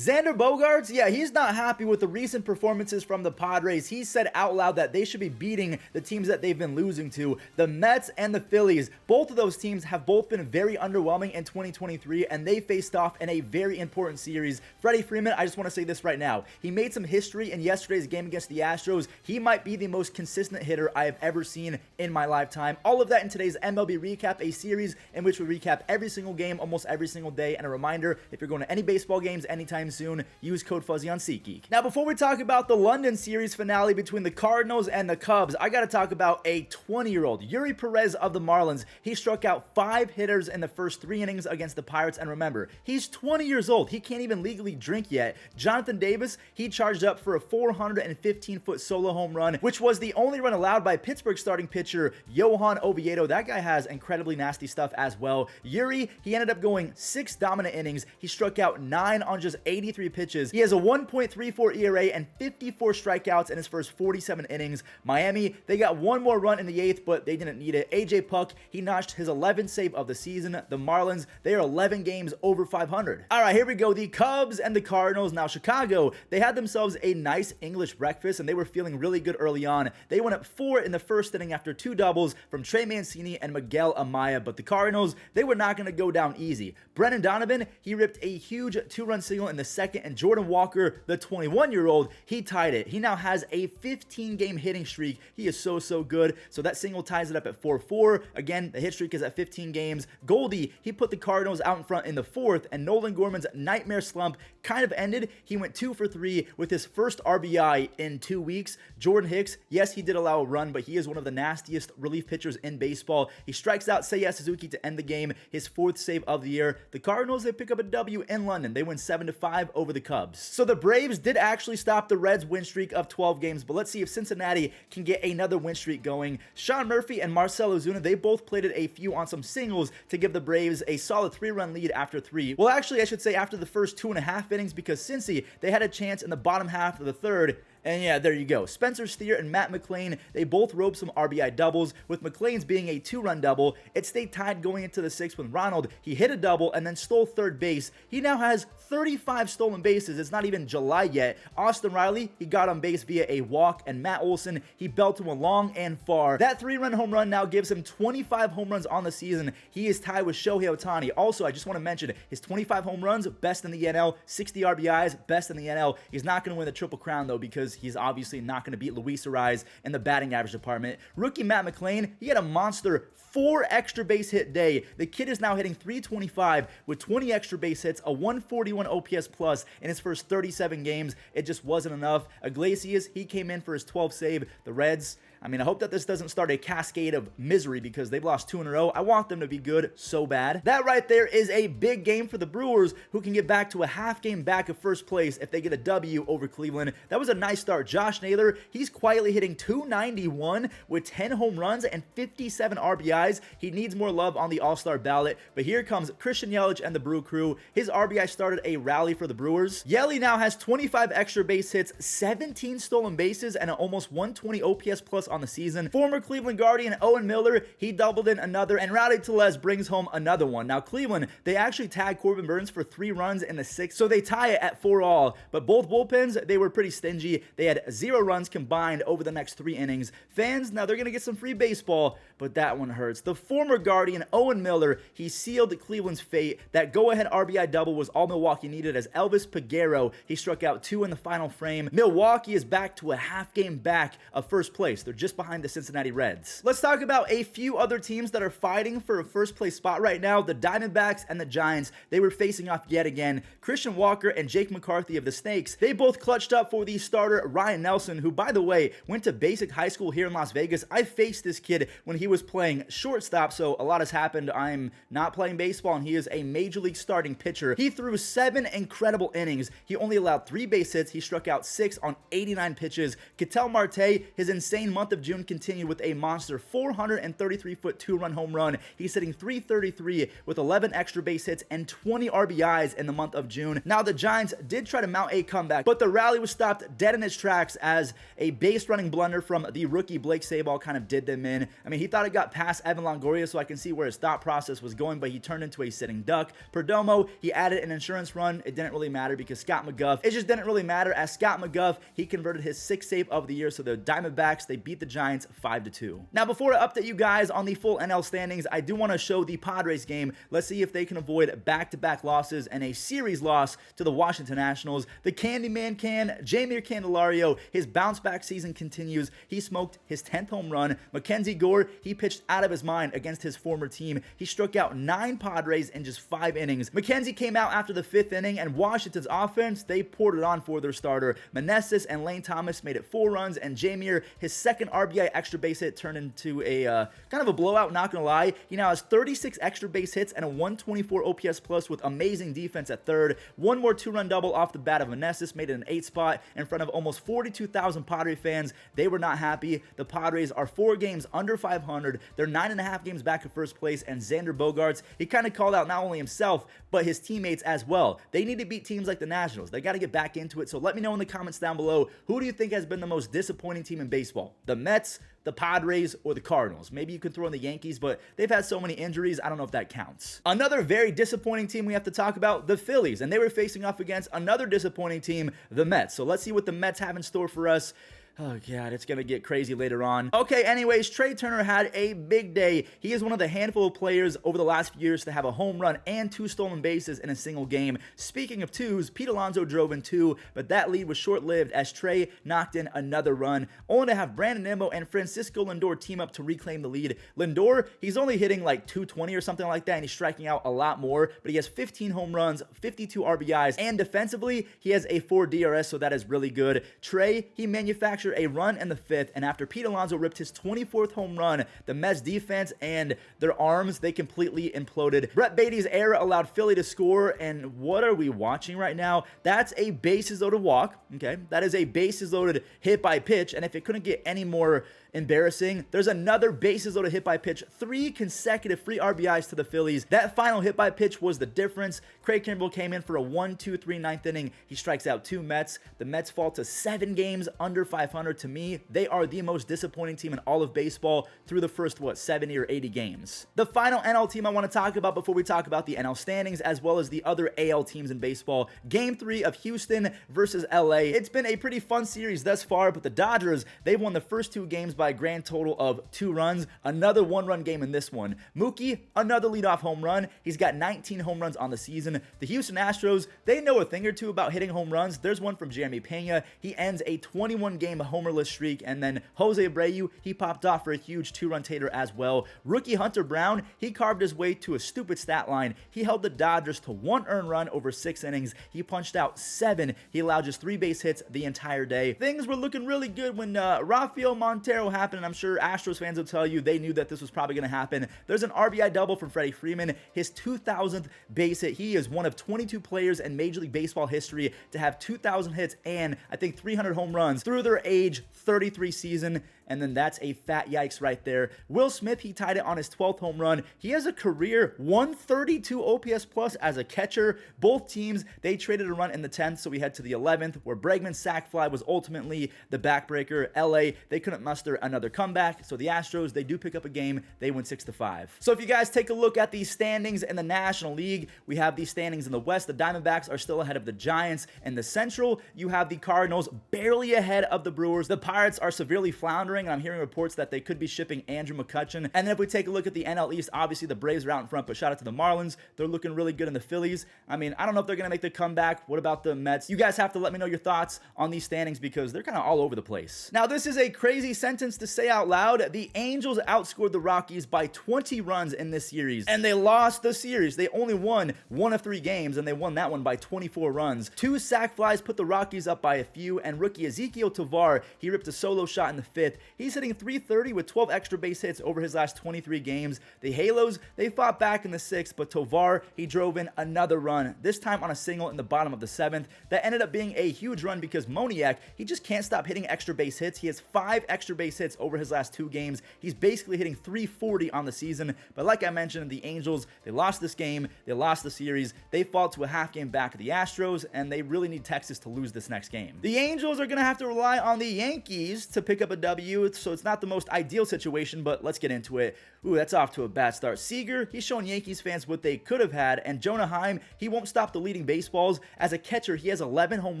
Xander Bogaerts, yeah, he's not happy with the recent performances from the Padres. He said out loud that they should be beating the teams that they've been losing to, the Mets and the Phillies. Both of those teams have both been very underwhelming in 2023, and they faced off in a very important series. Freddie Freeman, I just want to say this right now. He made some history in yesterday's game against the Astros. He might be the most consistent hitter I have ever seen in my lifetime. All of that in today's MLB Recap, a series in which we recap every single game, almost every single day. And a reminder, if you're going to any baseball games anytime soon, use code Fuzzy on SeatGeek. Now, before we talk about the London series finale between the Cardinals and the Cubs, I got to talk about a 20-year-old, Eury Perez of the Marlins. He struck out 5 hitters in the first 3 innings against the Pirates, and remember, he's 20 years old. He can't even legally drink yet. Jonathan Davis, he charged up for a 415-foot solo home run, which was the only run allowed by Pittsburgh starting pitcher Johan Oviedo. That guy has incredibly nasty stuff as well. Eury, he ended up going 6 dominant innings. He struck out 9 on just 83 pitches. He has a 1.34 ERA and 54 strikeouts in his first 47 innings. Miami, they got one more run in the 8th, but they didn't need it. AJ Puck, he notched his 11th save of the season. The Marlins, they are 11 games over 500. All right, here we go. The Cubs and the Cardinals. Now, Chicago, they had themselves a nice English breakfast, and they were feeling really good early on. They went up 4 in the first inning after 2 doubles from Trey Mancini and Miguel Amaya, but the Cardinals, they were not going to go down easy. Brendan Donovan, he ripped a huge 2-run single in the second, and Jordan Walker, the 21-year-old, he tied it. He now has a 15-game hitting streak. He is so good. So that single ties it up at 4-4. Again, the hit streak is at 15 games. Goldie, he put the Cardinals out in front in the 4th, and Nolan Gorman's nightmare slump kind of ended. He went 2 for 3 with his first RBI in 2 weeks. Jordan Hicks, yes, he did allow a run, but he is one of the nastiest relief pitchers in baseball. He strikes out Seiya Suzuki to end the game, his 4th save of the year. The Cardinals, they pick up a W in London. They win 7-5 over the Cubs. So the Braves did actually stop the Reds' win streak of 12 games, but let's see if Cincinnati can get another win streak going. Sean Murphy and Marcell Ozuna, they both plated a few on some singles to give the Braves a solid 3-run lead after 3. Well, actually, I should say after the first 2.5 innings, because Cincy, they had a chance in the bottom half of the 3rd. And yeah, there you go. Spencer Steer and Matt McLain, they both roped some RBI doubles, with McLain's being a 2-run double. It stayed tied going into the 6th when Ronald, he hit a double and then stole third base. He now has 35 stolen bases. It's not even July yet. Austin Riley, he got on base via a walk, and Matt Olson, he belted him long and far. That 3-run home run now gives him 25 home runs on the season. He is tied with Shohei Ohtani. Also, I just want to mention his 25 home runs, best in the NL, 60 RBIs, best in the NL. He's not going to win the Triple Crown, though, because he's obviously not going to beat Luis Ariz in the batting average department. Rookie Matt McLain, he had a monster 4 extra base hit day. The kid is now hitting .325 with 20 extra base hits, a 141 OPS plus in his first 37 games. It just wasn't enough. Iglesias, he came in for his 12th save. The Reds, I mean, I hope that this doesn't start a cascade of misery because they've lost 2 in a row. I want them to be good so bad. That right there is a big game for the Brewers, who can get back to a half game back of first place if they get a W over Cleveland. That was a nice start. Josh Naylor, he's quietly hitting .291 with 10 home runs and 57 RBIs. He needs more love on the All-Star ballot, but here comes Christian Yelich and the Brew Crew. His RBI started a rally for the Brewers. Yelly now has 25 extra base hits, 17 stolen bases, and an almost 120 OPS plus on the season. Former Cleveland Guardian Owen Miller, he doubled in another, and Rowdy Tellez brings home another one. Now, Cleveland, they actually tagged Corbin Burns for 3 runs in the 6th, so they tie it at 4-all. But both bullpens, they were pretty stingy. They had 0 runs combined over the next 3 innings. Fans, now they're going to get some free baseball, but that one hurts. The former Guardian Owen Miller, he sealed Cleveland's fate. That go-ahead RBI double was all Milwaukee needed, as Elvis Peguero, he struck out 2 in the final frame. Milwaukee is back to a half game back of first place. They're just behind the Cincinnati Reds. Let's talk about a few other teams that are fighting for a first place spot right now. The Diamondbacks and the Giants, they were facing off yet again. Christian Walker and Jake McCarthy of the Snakes, they both clutched up for the starter Ryan Nelson, who, by the way, went to basic high school here in Las Vegas. I faced this kid when he was playing shortstop, so a lot has happened. I'm not playing baseball, and he is a major league starting pitcher. He threw 7 incredible innings. He only allowed 3 base hits. He struck out 6 on 89 pitches. Ketel Marte, his insane month of June continued with a monster 433-foot 2-run home run. He's hitting .333 with 11 extra base hits and 20 RBIs in the month of June. Now, the Giants did try to mount a comeback, but the rally was stopped dead in its tracks as a base running blunder from the rookie Blake Sabol kind of did them in. I mean, he thought about it got past Evan Longoria, so I can see where his thought process was going, but he turned into a sitting duck. Perdomo, he added an insurance run. It didn't really matter because Scott McGough, it just didn't really matter as Scott McGough, he converted his 6th save of the year, so the Diamondbacks, they beat the Giants 5-2. Now, before I update you guys on the full NL standings, I do want to show the Padres game. Let's see if they can avoid back-to-back losses and a series loss to the Washington Nationals. The Candyman can, Jeimer Candelario, his bounce-back season continues. He smoked his 10th home run. Mackenzie Gore, he pitched out of his mind against his former team. He struck out 9 Padres in just 5 innings. Mackenzie came out after the 5th inning, and Washington's offense, they poured it on for their starter. Meneses and Lane Thomas made it 4 runs, and Jeimer, his 2nd RBI extra base hit turned into a kind of a blowout, not gonna lie. He now has 36 extra base hits and a 124 OPS plus with amazing defense at 3rd. One more 2-run double off the bat of Meneses made it an 8th spot in front of almost 42,000 Padre fans. They were not happy. The Padres are 4 games under 500. They're 9.5 games back in first place, and Xander Bogaerts, he kind of called out not only himself, but his teammates as well. They need to beat teams like the Nationals. They got to get back into it. So let me know in the comments down below, who do you think has been the most disappointing team in baseball? The Mets, the Padres, or the Cardinals? Maybe you could throw in the Yankees, but they've had so many injuries, I don't know if that counts. Another very disappointing team we have to talk about, the Phillies, and they were facing off against another disappointing team, the Mets. So let's see what the Mets have in store for us. Oh, God, it's going to get crazy later on. Okay, anyways, Trey Turner had a big day. He is one of the handful of players over the last few years to have a home run and 2 stolen bases in a single game. Speaking of 2s, Pete Alonso drove in 2, but that lead was short-lived as Trey knocked in another run, only to have Brandon Nimmo and Francisco Lindor team up to reclaim the lead. Lindor, he's only hitting like 220 or something like that, and he's striking out a lot more, but he has 15 home runs, 52 RBIs, and defensively, he has a 4 DRS, so that is really good. Trey, he manufactured a run in the 5th, and after Pete Alonso ripped his 24th home run, the Mets defense and their arms, they completely imploded. Brett Beatty's error allowed Philly to score, and what are we watching right now? That's a bases loaded walk, okay? That is a bases loaded hit by pitch, and if it couldn't get any more embarrassing, there's another bases loaded hit by pitch, 3 consecutive free RBIs to the Phillies. That final hit by pitch was the difference. Craig Kimbrell came in for a 1-2-3 9th inning. He strikes out 2 Mets. The Mets fall to 7 games under 500. To me, they are the most disappointing team in all of baseball through the first, 70 or 80 games. The final NL team I want to talk about before we talk about the NL standings as well as the other AL teams in baseball, Game 3 of Houston versus LA. It's been a pretty fun series thus far, but the Dodgers, they've won the first 2 games by a grand total of 2 runs. Another 1-run game in this one. Mookie, another leadoff home run. He's got 19 home runs on the season. The Houston Astros, they know a thing or two about hitting home runs. There's one from Jeremy Pena. He ends a 21-game homerless streak, and then Jose Abreu, he popped off for a huge 2-run tater as well. Rookie Hunter Brown, he carved his way to a stupid stat line. He held the Dodgers to 1 earned run over 6 innings. He punched out 7. He allowed just 3 base hits the entire day. Things were looking really good when Rafael Montero happened, and I'm sure Astros fans will tell you they knew that this was probably going to happen. There's an RBI double from Freddie Freeman, his 2,000th base hit. He is one of 22 players in Major League Baseball history to have 2,000 hits and I think 300 home runs through their age 33 season. And then that's a fat yikes right there. Will Smith, he tied it on his 12th home run. He has a career 132 OPS plus as a catcher. Both teams, they traded a run in the 10th, so we head to the 11th, where Bregman's sac fly was ultimately the backbreaker. LA, they couldn't muster another comeback, so the Astros, they do pick up a game. They win 6-5. So if you guys take a look at the standings in the National League, we have these standings in the West. The Diamondbacks are still ahead of the Giants. In the Central, you have the Cardinals barely ahead of the Brewers. The Pirates are severely floundering, and I'm hearing reports that they could be shipping Andrew McCutchen. And then if we take a look at the NL East, obviously the Braves are out in front, but shout out to the Marlins. They're looking really good in the Phillies. I mean, I don't know if they're going to make the comeback. What about the Mets? You guys have to let me know your thoughts on these standings because they're kind of all over the place. Now, this is a crazy sentence to say out loud. The Angels outscored the Rockies by 20 runs in this series, and they lost the series. They only won 1 of 3 games, and they won that one by 24 runs. 2 sac flies put the Rockies up by a few, and rookie Ezequiel Tovar, he ripped a solo shot in the 5th. He's hitting .330 with 12 extra base hits over his last 23 games. The Halos, they fought back in the 6th, but Tovar, he drove in another run, this time on a single in the bottom of the 7th. That ended up being a huge run because Moniak, he just can't stop hitting extra base hits. He has 5 extra base hits over his last 2 games. He's basically hitting .340 on the season, but like I mentioned, the Angels, they lost this game, they lost the series, they fall to a half game back of the Astros, and they really need Texas to lose this next game. The Angels are going to have to rely on the Yankees to pick up a W. youth, so it's not the most ideal situation, but let's get into it. Ooh, that's off to a bad start. Seager, he's showing Yankees fans what they could have had, and Jonah Heim, he won't stop the leading baseballs. As a catcher, he has 11 home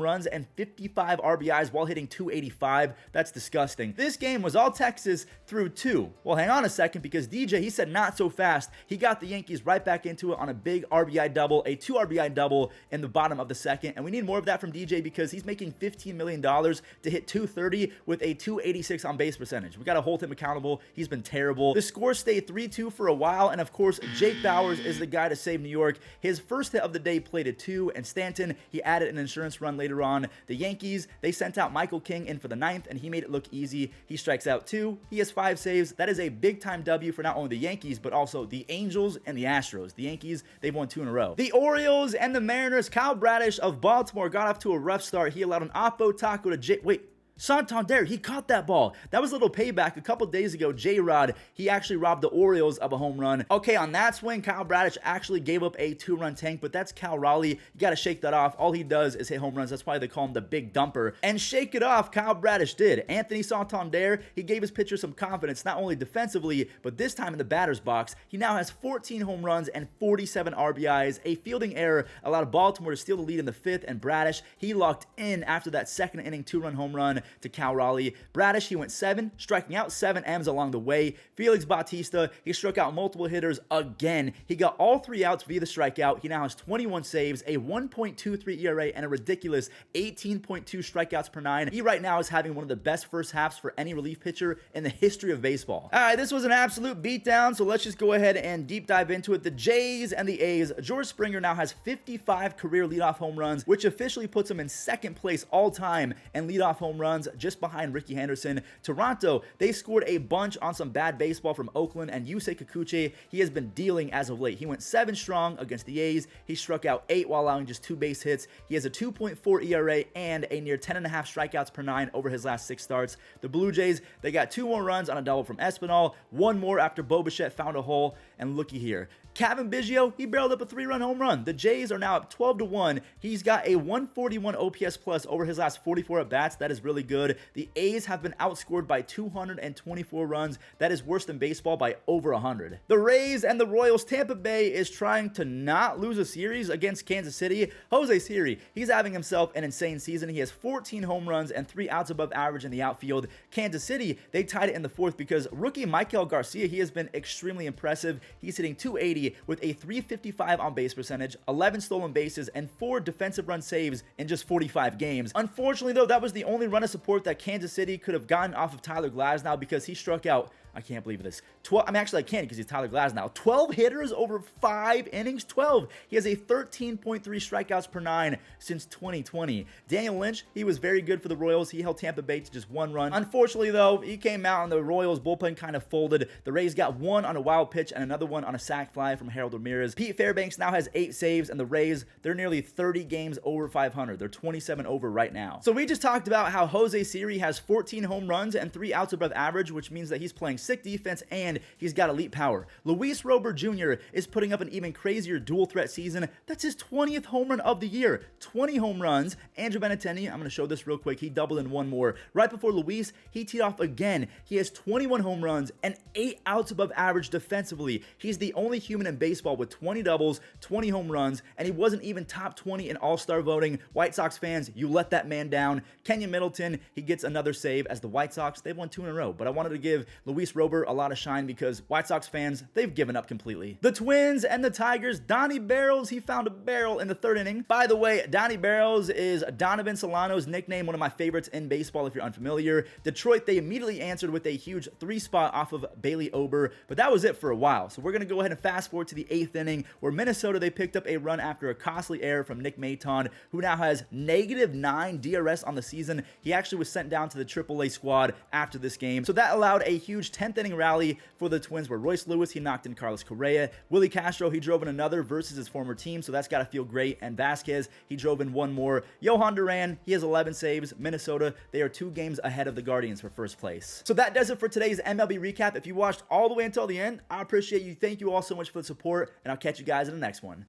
runs and 55 RBIs while hitting .285. That's disgusting. This game was all Texas through 2. Well, hang on a second, because DJ, he said not so fast. He got the Yankees right back into it on a big RBI double, a 2 RBI double in the bottom of the second, and we need more of that from DJ because he's making $15 million to hit .230 with a .286 on base percentage. We got to hold him accountable. He's been terrible. The score stayed 3-2 for a while, and of course, Jake Bauers is the guy to save New York. His first hit of the day played a 2, and Stanton, he added an insurance run later on. The Yankees, they sent out Michael King in for the 9th, and he made it look easy. He strikes out 2. He has 5 saves. That is a big-time W for not only the Yankees, but also the Angels and the Astros. The Yankees, they've won 2 in a row. The Orioles and the Mariners, Kyle Bradish of Baltimore got off to a rough start. He allowed an oppo taco to Santander, he caught that ball. That was a little payback. A couple days ago, J-Rod, he actually robbed the Orioles of a home run. Okay, on that swing, Kyle Bradish actually gave up a 2-run tank, but that's Cal Raleigh. You got to shake that off. All he does is hit home runs. That's why they call him the big dumper. And shake it off, Kyle Bradish did. Anthony Santander, he gave his pitcher some confidence, not only defensively, but this time in the batter's box. He now has 14 home runs and 47 RBIs. A fielding error allowed Baltimore to steal the lead in the 5th, and Bradish, he locked in after that second inning 2-run home run to Cal Raleigh. Bradish, he went 7, striking out 7 M's along the way. Felix Bautista, he struck out multiple hitters again. He got all 3 outs via the strikeout. He now has 21 saves, a 1.23 ERA, and a ridiculous 18.2 strikeouts per 9. He right now is having one of the best first halves for any relief pitcher in the history of baseball. All right, this was an absolute beatdown, so let's just go ahead and deep dive into it. The Jays and the A's. George Springer now has 55 career leadoff home runs, which officially puts him in 2nd place all time in leadoff home runs, just behind Ricky Henderson. Toronto, they scored a bunch on some bad baseball from Oakland, and Yusei Kikuchi, he has been dealing as of late. He went 7 strong against the A's. He struck out 8 while allowing just 2 base hits. He has a 2.4 ERA and a near 10.5 strikeouts per 9 over his last 6 starts. The Blue Jays, they got 2 more runs on a double from Espinal, 1 more after Bo Bichette found a hole, and looky here. Kevin Biggio, he barreled up a 3-run home run. The Jays are now up 12-1. He's got a 141 OPS plus over his last 44 at-bats. That is really good. The A's have been outscored by 224 runs. That is worse than baseball by over 100. The Rays and the Royals. Tampa Bay is trying to not lose a series against Kansas City. Jose Siri, he's having himself an insane season. He has 14 home runs and 3 outs above average in the outfield. Kansas City, they tied it in the 4th because rookie Michael Garcia, he has been extremely impressive. He's hitting .280 with a .355 on base percentage, 11 stolen bases, and 4 defensive run saves in just 45 games. Unfortunately, though, that was the only run of support that Kansas City could have gotten off of Tyler Glasnow because he struck out, I can't believe this, actually I can't because he's Tyler Glasnow. 12 hitters over 5 innings, 12. He has a 13.3 strikeouts per 9 since 2020. Daniel Lynch, he was very good for the Royals. He held Tampa Bay to just 1 run. Unfortunately, though, he came out and the Royals bullpen kind of folded. The Rays got 1 on a wild pitch and another one on a sac fly from Harold Ramirez. Pete Fairbanks now has 8 saves, and the Rays, they're nearly 30 games over 500. They're 27 over right now. So we just talked about how Jose Siri has 14 home runs and 3 outs above average, which means that he's playing sick defense and he's got elite power. Luis Robert Jr. is putting up an even crazier dual threat season. That's his 20th home run of the year. 20 home runs. Andrew Benintendi, I'm going to show this real quick. He doubled in 1 more. Right before Luis, he teed off again. He has 21 home runs and 8 outs above average defensively. He's the only human in baseball with 20 doubles, 20 home runs, and he wasn't even top 20 in All-Star voting. White Sox fans, you let that man down. Kenyon Middleton, he gets another save as the White Sox, they've won 2 in a row, but I wanted to give Luis Robert a lot of shine because White Sox fans, they've given up completely. The Twins and the Tigers. Donnie Barrels, he found a barrel in the 3rd inning. By the way, Donnie Barrels is Donovan Solano's nickname, one of my favorites in baseball if you're unfamiliar. Detroit, they immediately answered with a huge 3-spot off of Bailey Ober, but that was it for a while. So we're going to go ahead and fast forward to the 8th inning where Minnesota, they picked up a run after a costly error from Nick Maton, who now has -9 DRS on the season. He actually was sent down to the AAA squad after this game. So that allowed a huge 10th inning rally for the Twins where Royce Lewis, he knocked in Carlos Correa. Willie Castro, he drove in another versus his former team, so that's got to feel great. And Vasquez, he drove in 1 more. Johan Duran, he has 11 saves. Minnesota, they are 2 games ahead of the Guardians for 1st place. So that does it for today's MLB recap. If you watched all the way until the end, I appreciate you. Thank you all so much for the support, and I'll catch you guys in the next one.